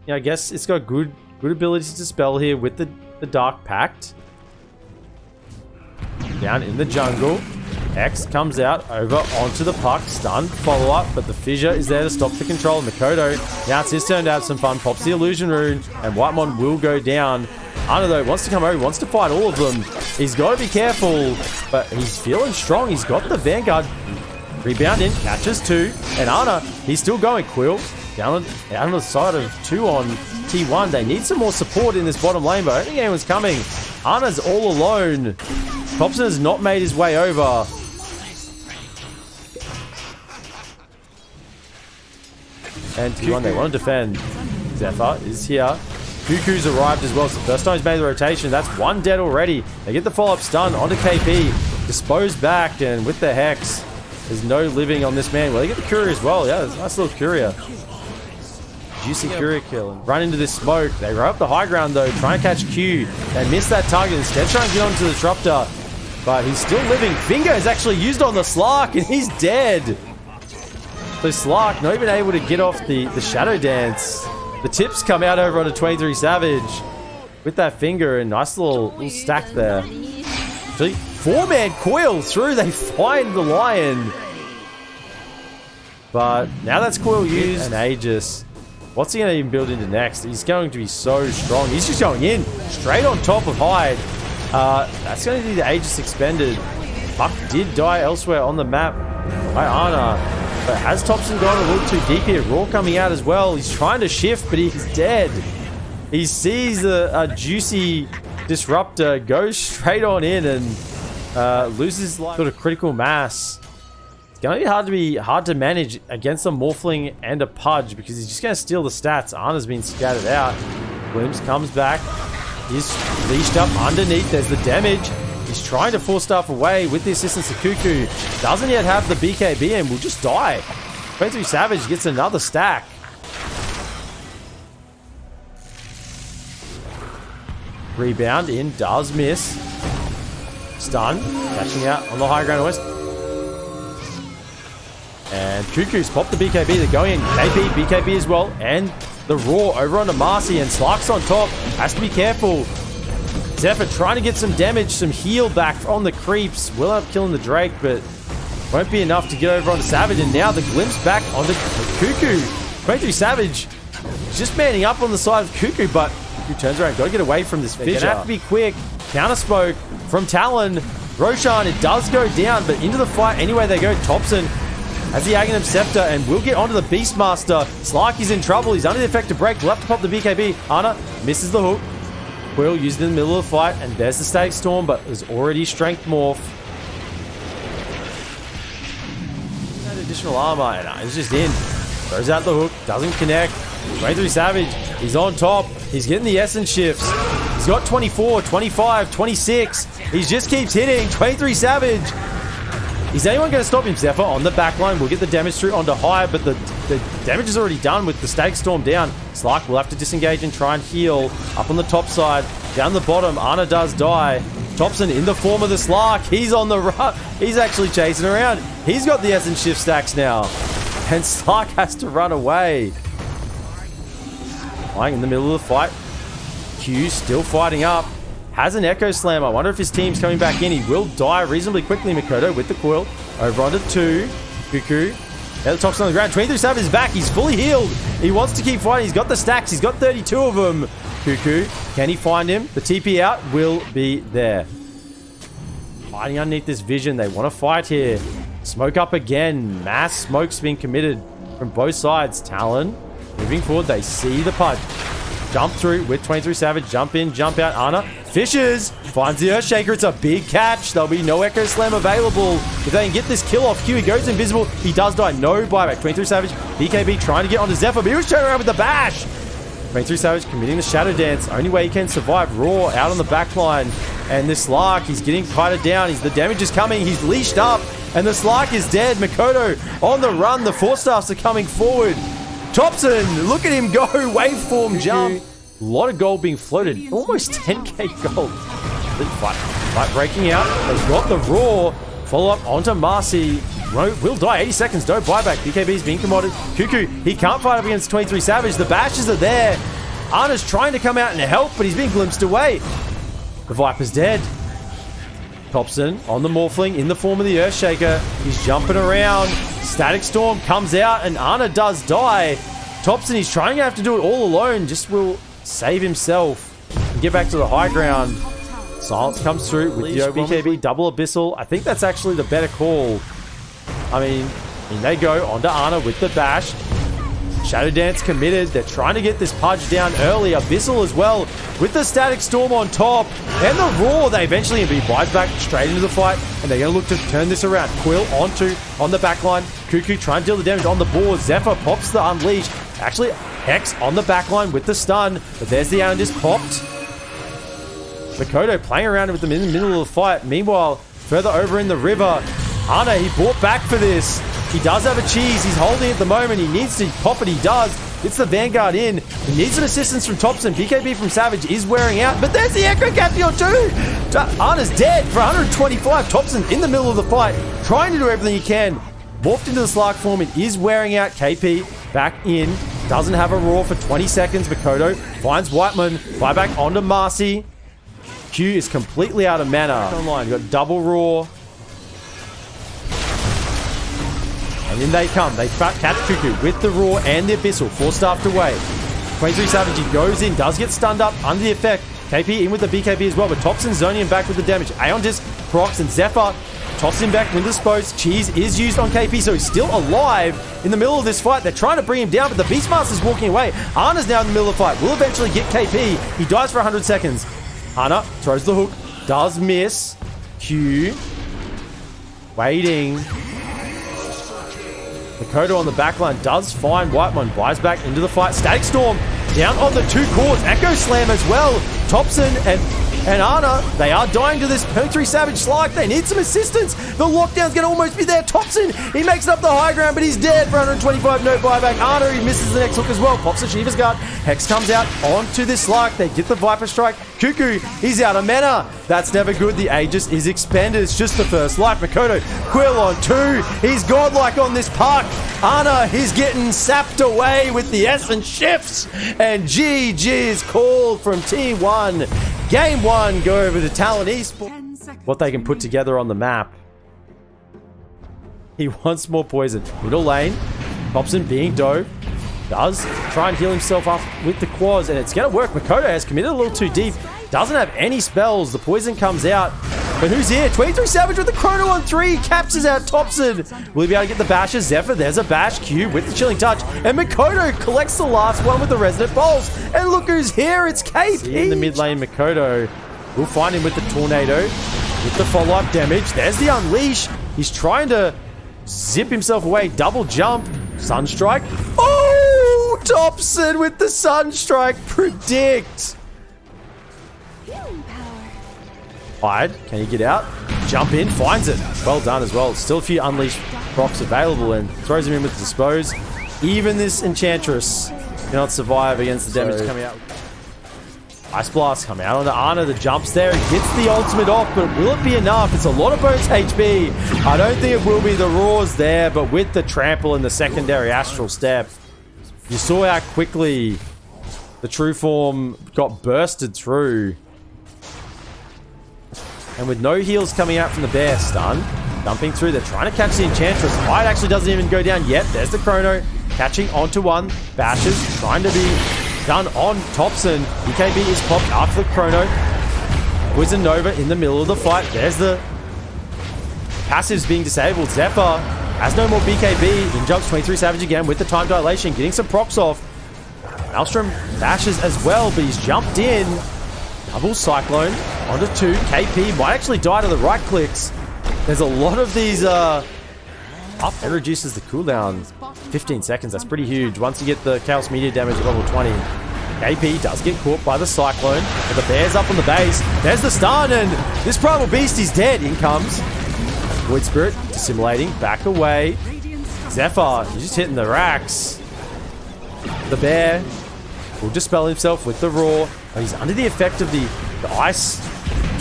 I guess it's got good ability to dispel here with the Dark Pact. Down in the jungle. X comes out over onto the puck. Stun, follow-up, but the Fissure is there to stop the control. Mikoto, now it's his turn to have some fun. Pops the Illusion Rune, and Whitemon will go down. Ana, though, wants to come over, wants to fight all of them. He's got to be careful, but he's feeling strong. He's got the Vanguard. Rebound in, catches 2. And Ana, he's still going. Quill, down on the side of 2 on T1. They need some more support in this bottom lane, but I don't think anyone's coming. Ana's all alone. Thompson has not made his way over. And T1, they want to defend. Zephyr is here. Cuckoo's arrived as well. So first time he's made the rotation. That's 1 dead already. They get the follow-up stun onto KP. Disposed back, and with the Hex, there's no living on this man. Well, they get the Courier as well. Yeah, there's a nice little Courier. Juicy Courier kill. And run into this smoke. They run up the high ground, though. Try and catch Q. They miss that target. Instead, try and get onto the Disruptor. But he's still living. Finger is actually used on the Slark, and he's dead. So Slark not even able to get off the Shadow Dance. The tips come out over onto 23 Savage with that finger, and nice little stack there. Actually, 4-man coil through. They find the Lion. But now that's coil used. And Aegis. What's he going to even build into next? He's going to be so strong. He's just going in straight on top of Hyde. That's going to be the Aegis expended. Puck did die elsewhere on the map by Ana. But has Thompson gone a little too deep here? Raw coming out as well. He's trying to shift, but he's dead. He sees a juicy Disruptor, goes straight on in, and loses like sort of critical mass. It's going to be hard to manage against a Morphling and a Pudge, because he's just going to steal the stats. Ana's been scattered out. Williams comes back. He's leashed up underneath. There's the damage. He's trying to force stuff away with the assistance of Cuckoo. Doesn't yet have the BKB and will just die. 23 Savage gets another stack. Rebound in, does miss. Stun, catching out on the high ground west. And Cuckoo's popped the BKB. They're going in. KP, BKB as well. And the Raw over onto Marcy, and Slark's on top. Has to be careful. Zephyr trying to get some damage, some heal back on the creeps. Will have killing the Drake, but won't be enough to get over onto Savage. And now the glimpse back onto Cuckoo. 23 Savage just manning up on the side of Cuckoo, but Cuckoo turns around. Got to get away from this Fissure. Gonna have to be quick. Counter smoke from Talon. Roshan, it does go down, but into the fight anyway they go. Thompson has the Aghanim Scepter and will get onto the Beastmaster. Slark is in trouble. He's under the effect of break. Will have to pop the BKB. Ana misses the hook. Quill used in the middle of the fight, and there's the Static Storm, but there's already Strength Morph. That additional armor, and he's just in. Throws out the hook, doesn't connect. 23 Savage, he's on top. He's getting the Essence shifts. He's got 24, 25, 26. He just keeps hitting. 23 Savage. Is anyone going to stop him? Zephyr on the back line will get the damage through onto High, but the damage is already done with the Static Storm down. Slark will have to disengage and try and heal. Up on the top side, down the bottom, Ana does die. Thompson in the form of the Slark. He's on the run. He's actually chasing around. He's got the Essence Shift stacks now. And Slark has to run away. Lying in the middle of the fight. Q still fighting up. Has an Echo Slam. I wonder if his team's coming back in. He will die reasonably quickly. Mikoto with the Quill. Over onto 2. Cuckoo. Now the Toxin on the ground. 23 Savage is back. He's fully healed. He wants to keep fighting. He's got the stacks. He's got 32 of them. Cuckoo. Can he find him? The TP out will be there. Hiding underneath this vision. They want to fight here. Smoke up again. Mass smoke's being committed from both sides. Talon moving forward. They see the Pudge. Jump through with 23 Savage. Jump in, jump out. Ana fishes. Finds the Earthshaker. It's a big catch. There'll be no Echo Slam available. If they can get this kill off, Q, he goes invisible. He does die. No buyback. 23 Savage. BKB trying to get onto Zephyr, but he was turning around with the bash. 23 Savage committing the Shadow Dance. Only way he can survive. Raw out on the back line. And this Slark, he's getting kited down. The damage is coming. He's leashed up. And the Slark is dead. Mikoto on the run. The Force Staffs are coming forward. Thompson, look at him go. Waveform jump. A lot of gold being floated. Almost 10k gold. Fight breaking out. They've got the Raw. Follow up onto Marcy. Will die. 80 seconds. No buyback. BKB's being commoded. Cuckoo, he can't fight up against 23 Savage. The bashes are there. Ana's trying to come out and help, but he's being glimpsed away. The Viper's dead. Thompson on the Morphling in the form of the Earthshaker. He's jumping around. Static Storm comes out, and Ana does die. Thompson, he's trying to have to do it all alone. Just will save himself and get back to the high ground. Silence comes through with the BKB double Abyssal. I think that's actually the better call. I mean, in they go onto Ana with the bash. Shadow Dance committed. They're trying to get this Pudge down early. Abyssal as well with the Static Storm on top. And the Roar, they eventually be buys back straight into the fight. And they're going to look to turn this around. Quill on the back line. Cuckoo trying to deal the damage on the board. Zephyr pops the Unleash. Actually, Hex on the back line with the stun. But there's the Aeon Disc popped. Mikoto playing around with them in the middle of the fight. Meanwhile, further over in the river, Ana, he bought back for this. He does have a cheese. He's holding at the moment. He needs to pop it. He does. It's the Vanguard in. He needs some assistance from Thompson. BKB from Savage is wearing out. But there's the Echo Capture too. Ana's dead for 125. Thompson in the middle of the fight, trying to do everything he can. Morphed into the Slark form. It is wearing out. KP back in. Doesn't have a Roar for 20 seconds. Mikoto finds Whiteman. Fly back onto Marcy. Q is completely out of mana. Online, you've got double Roar. And in they come. They catch Cuckoo with the Roar and the Abyssal. 4 staffed away. 23 Savage, he goes in, does get stunned up under the effect. KP in with the BKB as well, but Thompson zoning him back with the damage. Aeon Disc, Prox, and Zephyr toss him back with the disposed. Cheese is used on KP, so he's still alive in the middle of this fight. They're trying to bring him down, but the Beastmaster's walking away. Ana's now in the middle of the fight. Will eventually get KP. He dies for 100 seconds. Ana throws the hook, does miss. Q waiting. Mikoto on the backline does find Whiteman, buys back into the fight. Static Storm down on the 2 cores. Echo Slam as well. Thompson and Ana, they are dying to this 23 Savage Slark. They need some assistance. The lockdown's going to almost be there. Thompson, he makes it up the high ground, but he's dead for 125. No buyback. Ana, he misses the next hook as well. Pops the Shiva's Guard. Hex comes out onto this Slark. They get the Viper Strike. Cuckoo, he's out of mana. That's never good. The Aegis is expended. It's just the first life. Mikoto, Quill on 2. He's godlike on this puck. Ana, he's getting sapped away with the Essence shifts. And GG is called from T1. Game 1, go over to TALON Esports. What they can put together on the map. He wants more poison. Middle lane. Thompson being dove. Does try and heal himself up with the quads, and it's going to work. Mikoto has committed a little too deep. Doesn't have any spells. The poison comes out. But who's here? 23 Savage with the Chrono on 3. Captures out Thompson. Will he be able to get the bashes? Zephyr, there's a bash. Q with the Chilling Touch. And Mikoto collects the last one with the Resonant Pulse. And look who's here. It's KP. In the mid lane, Mikoto. We'll find him with the Tornado. With the follow-up damage. There's the Unleash. He's trying to zip himself away. Double jump. Sunstrike. Oh! Thompson with the Sunstrike. Predict. Hide. Can he get out? Jump in. Finds it. Well done as well. Still a few Unleashed procs available and throws him in with the Dispose. Even this Enchantress cannot survive against the damage coming out. Ice Blast come out onto Ana. The jumps there. He gets the ultimate off, but will it be enough? It's a lot of bonus HP. I don't think it will be. The Roar's there, but with the Trample and the secondary Astral Step, you saw how quickly the True Form got bursted through. And with no heals coming out from the Bear, stun, dumping through. They're trying to catch the Enchantress. Fight actually doesn't even go down yet. There's the Chrono, catching onto one. Bashes, trying to be done on Thompson. BKB is popped after the Chrono. Poison Nova in the middle of the fight. There's the passives being disabled. Zephyr has no more BKB. In jumps 23 Savage again with the time dilation, getting some procs off. Maelstrom bashes as well, but he's jumped in. Double Cyclone onto 2. KP might actually die to the right clicks. There's a lot of these up. It reduces the cooldown 15 seconds. That's pretty huge. Once you get the Chaos Meteor damage at level 20. KP does get caught by the Cyclone. But the Bear's up on the base. There's the stun, and this Primal Beast is dead. In comes Void Spirit, assimilating. Back away. Zephyr, he's just hitting the racks. The Bear will dispel himself with the Roar. He's under the effect of the ice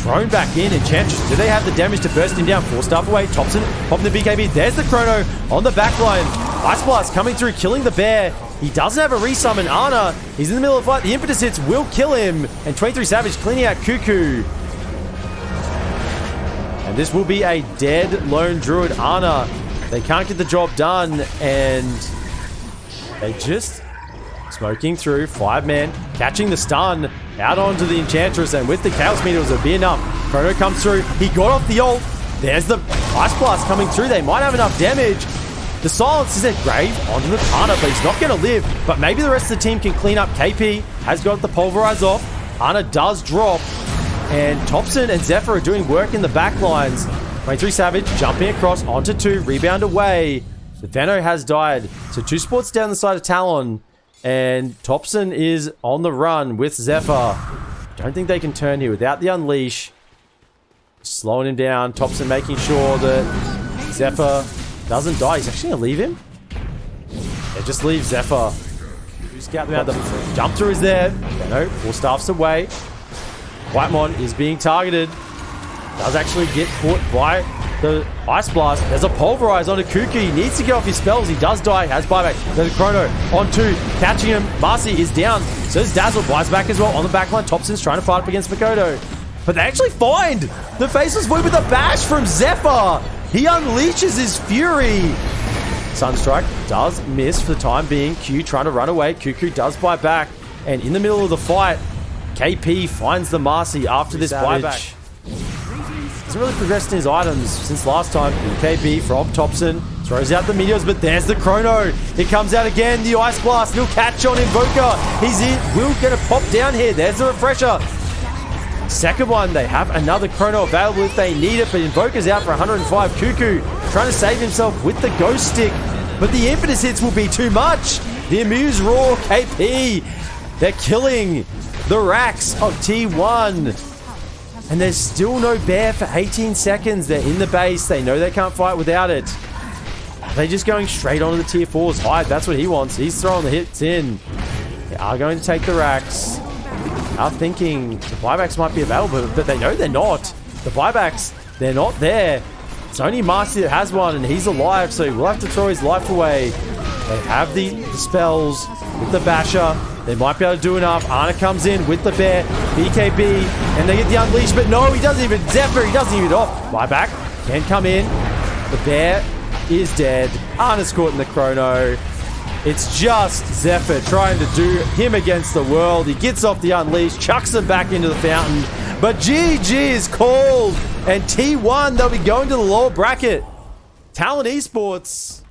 thrown back in. Enchantress, do they have the damage to burst him down? 4-staff away. Thompson popping the BKB. There's the chrono on the back line. Ice Blast coming through, killing the bear. He doesn't have a resummon. Ana, he's in the middle of the fight. The impetus hits will kill him. And 23 Savage cleaning out Cuckoo. And this will be a dead lone druid. Ana, they can't get the job done. And they just smoking through. 5-man catching the stun out onto the Enchantress. And with the Chaos Meteors, it'll be enough. Chrono comes through. He got off the ult. There's the Ice Blast coming through. They might have enough damage. The silence is at grave onto the Ana, but he's not going to live. But maybe the rest of the team can clean up. KP has got the Pulverize off. Ana does drop. And Thompson and Zephyr are doing work in the back lines. 23 Savage jumping across onto 2. Rebound away. The Veno has died. So 2 sports down the side of Talon. And Thompson is on the run with Zephyr. Don't think they can turn here without the Unleash. Slowing him down. Thompson making sure that Zephyr doesn't die. He's actually going to leave him. Yeah, just leave Zephyr. Scout them out. The jump through is there. No, 4 staffs away. Whitemon is being targeted. Does actually get caught by the Ice Blast. There's a Pulverize onto Cuckoo. He needs to get off his spells. He does die. Has buyback. There's a Chrono on 2. Catching him. Marcy is down. So is Dazzle. Buys back as well on the backline. Thompson's trying to fight up against Makoto. But they actually find the Faceless Void with a bash from Zephyr. He unleashes his fury. Sunstrike does miss for the time being. Q trying to run away. Cuckoo does buy back. And in the middle of the fight, KP finds the Marcy after this buyback. Hasn't really progressed in his items since last time. KB from Thompson throws out the meteors, but there's the Chrono. It comes out again. The Ice Blast. He'll catch on Invoker. He's in. Will get a pop down here. There's the refresher. Second one, they have another Chrono available if they need it, but Invoker's out for 105. Cuckoo trying to save himself with the Ghost Stick, but the impetus hits will be too much. The Amuse Roar, KP, they're killing the racks of T1. And there's still no bear for 18 seconds. They're in the base. They know they can't fight without it. They're just going straight onto the tier 4s. Hyde, that's what he wants. He's throwing the hits in. They are going to take the racks. Are thinking the buybacks might be available, but they know they're not. The buybacks, they're not there. It's only Marcy that has one, and he's alive, so he will have to throw his life away. They have the spells with the Basher. They might be able to do enough. Ana comes in with the bear, BKB, and they get the Unleash, but no, he doesn't even Zephyr, he doesn't even off. Buyback can come in. The bear is dead. Ana's caught in the Chrono. It's just Zephyr trying to do him against the world. He gets off the Unleash, chucks him back into the fountain. But GG is called. And T1, they'll be going to the lower bracket. Talon Esports